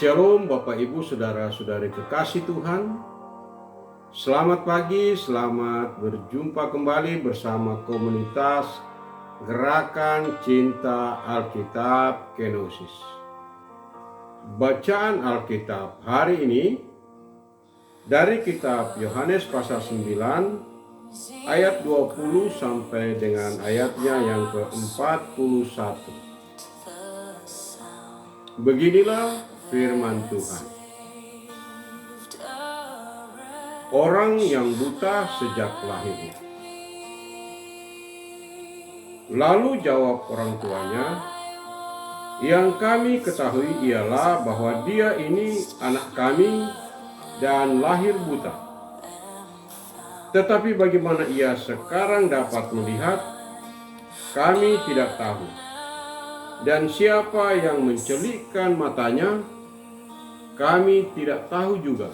Shalom Bapak Ibu Saudara-saudari kekasih Tuhan. Selamat pagi, selamat berjumpa kembali bersama komunitas Gerakan Cinta Alkitab Kenosis. Bacaan Alkitab hari ini dari kitab Yohanes pasal 9 ayat 20 sampai dengan ayatnya yang ke-41. Beginilah firman Tuhan. Orang yang buta sejak lahirnya. Lalu jawab orang tuanya, yang kami ketahui ialah bahwa dia ini anak kami dan lahir buta. Tetapi bagaimana ia sekarang dapat melihat, kami tidak tahu. Dan siapa yang mencelikkan matanya, kami tidak tahu juga.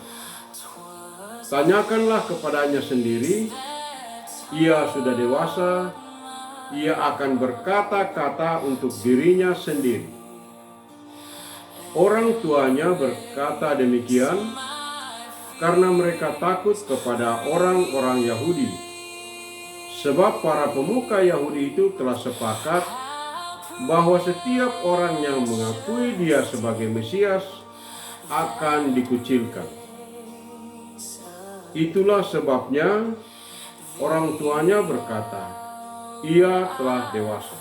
Tanyakanlah kepadanya sendiri, ia sudah dewasa, ia akan berkata-kata untuk dirinya sendiri. Orang tuanya berkata demikian karena mereka takut kepada orang-orang Yahudi. Sebab para pemuka Yahudi itu telah sepakat bahwa setiap orang yang mengakui dia sebagai Mesias akan dikucilkan. Itulah sebabnya orang tuanya berkata, ia telah dewasa.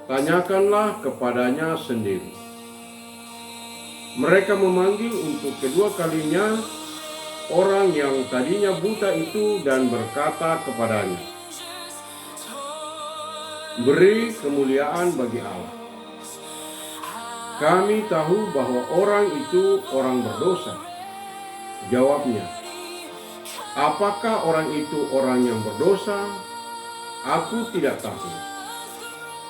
Tanyakanlah kepadanya sendiri. Mereka memanggil untuk kedua kalinya orang yang tadinya buta itu dan berkata kepadanya, beri kemuliaan bagi Allah. Kami tahu bahwa orang itu orang berdosa. Jawabnya, apakah orang itu orang yang berdosa? Aku tidak tahu.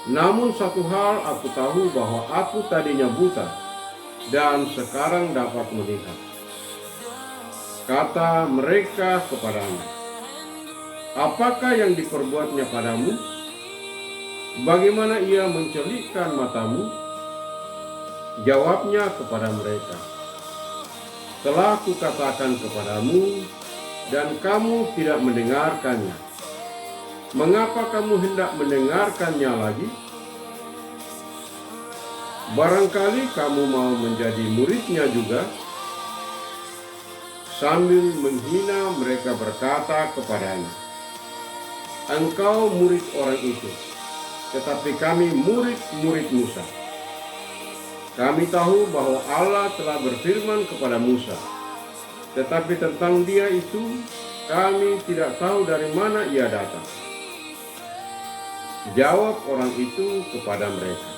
Namun satu hal aku tahu, bahwa aku tadinya buta dan sekarang dapat melihat. Kata mereka kepadanya, apakah yang diperbuatnya padamu? Bagaimana ia mencelikkan matamu? Jawabnya kepada mereka, telah kukatakan kepadamu dan kamu tidak mendengarkannya. Mengapa kamu hendak mendengarkannya lagi? Barangkali kamu mau menjadi muridnya juga. Sambil menghina mereka berkata kepadanya, engkau murid orang itu, tetapi kami murid-murid Musa. Kami tahu bahwa Allah telah berfirman kepada Musa, tetapi tentang dia itu kami tidak tahu dari mana ia datang. Jawab orang itu kepada mereka,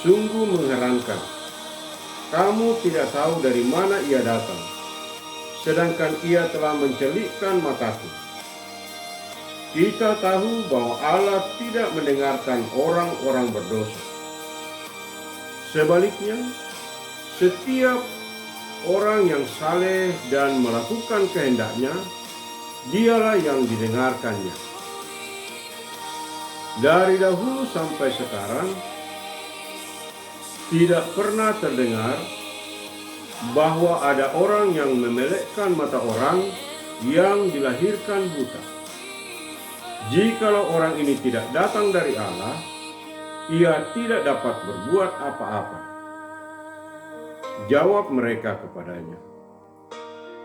sungguh mengherankan, kamu tidak tahu dari mana ia datang, sedangkan ia telah mencelikkan mataku. Kita tahu bahwa Allah tidak mendengarkan orang-orang berdosa. Sebaliknya, setiap orang yang saleh dan melakukan kehendaknya, dialah yang didengarkannya. Dari dahulu sampai sekarang, tidak pernah terdengar bahwa ada orang yang memelekkan mata orang yang dilahirkan buta. Jikalau orang ini tidak datang dari Allah, ia tidak dapat berbuat apa-apa. Jawab mereka kepadanya,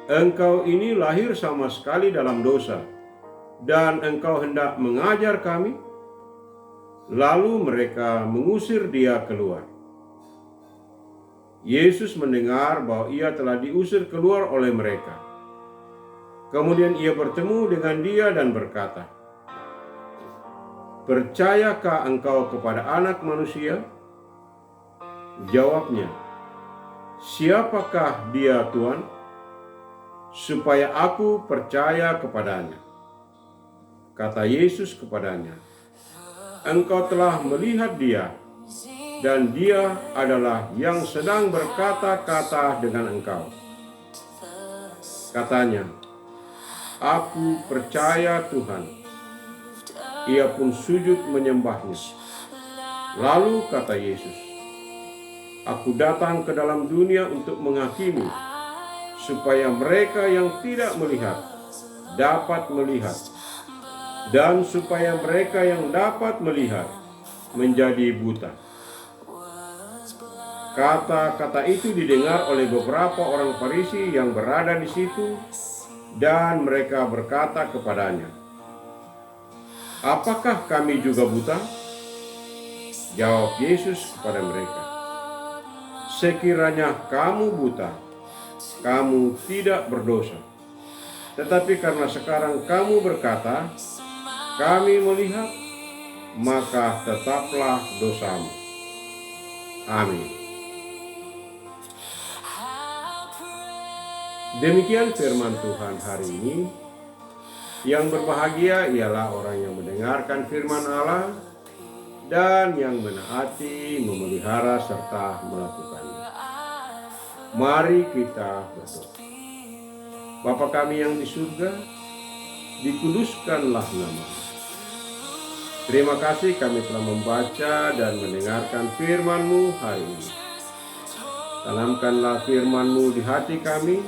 engkau ini lahir sama sekali dalam dosa, dan engkau hendak mengajar kami? Lalu mereka mengusir dia keluar. Yesus mendengar bahwa ia telah diusir keluar oleh mereka. Kemudian ia bertemu dengan dia dan berkata, percayakah engkau kepada Anak Manusia? Jawabnya, siapakah dia Tuhan, supaya aku percaya kepadanya? Kata Yesus kepadanya, engkau telah melihat dia, dan dia adalah yang sedang berkata-kata dengan engkau. Katanya, aku percaya Tuhan. Ia pun sujud menyembahnya. Lalu kata Yesus, Aku datang ke dalam dunia untuk menghakimi, supaya mereka yang tidak melihat dapat melihat, dan supaya mereka yang dapat melihat menjadi buta." Kata-kata itu didengar oleh beberapa orang Farisi yang berada di situ, dan mereka berkata kepadanya, "Apakah kami juga buta?" Jawab Yesus kepada mereka, "Sekiranya kamu buta, kamu tidak berdosa. Tetapi karena sekarang kamu berkata, 'Kami melihat,' maka tetaplah dosamu." Amin. Demikian firman Tuhan hari ini. Yang berbahagia ialah orang yang mendengarkan firman Allah dan yang menaati, memelihara, serta melakukannya. Mari kita berdoa. Bapa kami yang di surga, dikuduskanlah nama-Mu. Terima kasih kami telah membaca dan mendengarkan firman-Mu hari ini. Tanamkanlah firman-Mu di hati kami,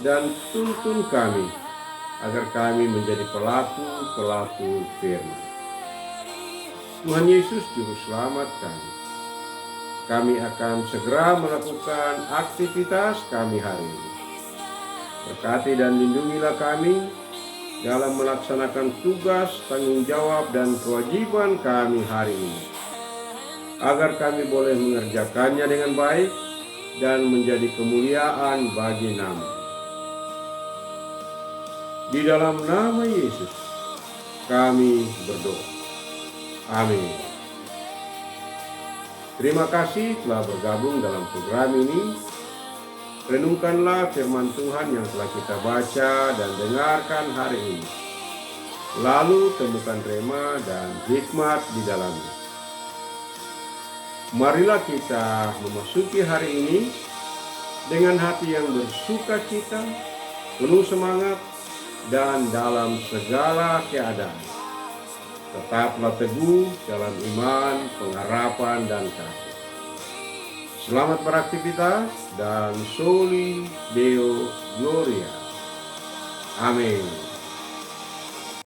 dan tuntun kami agar kami menjadi pelaku-pelaku firman. Tuhan Yesus Juru Selamat kami. Kami akan segera melakukan aktivitas kami hari ini. Berkati dan lindungilah kami dalam melaksanakan tugas, tanggung jawab, dan kewajiban kami hari ini, agar kami boleh mengerjakannya dengan baik dan menjadi kemuliaan bagi nama. Di dalam nama Yesus kami berdoa. Amin. Terima kasih telah bergabung dalam program ini. Renungkanlah firman Tuhan yang telah kita baca dan dengarkan hari ini. Lalu temukan rema dan hikmat di dalamnya. Marilah kita memasuki hari ini dengan hati yang bersuka cita, penuh semangat, dan dalam segala keadaan tetaplah teguh dalam iman, pengharapan, dan kasih. Selamat beraktivitas dan Soli Deo Gloria. Amin.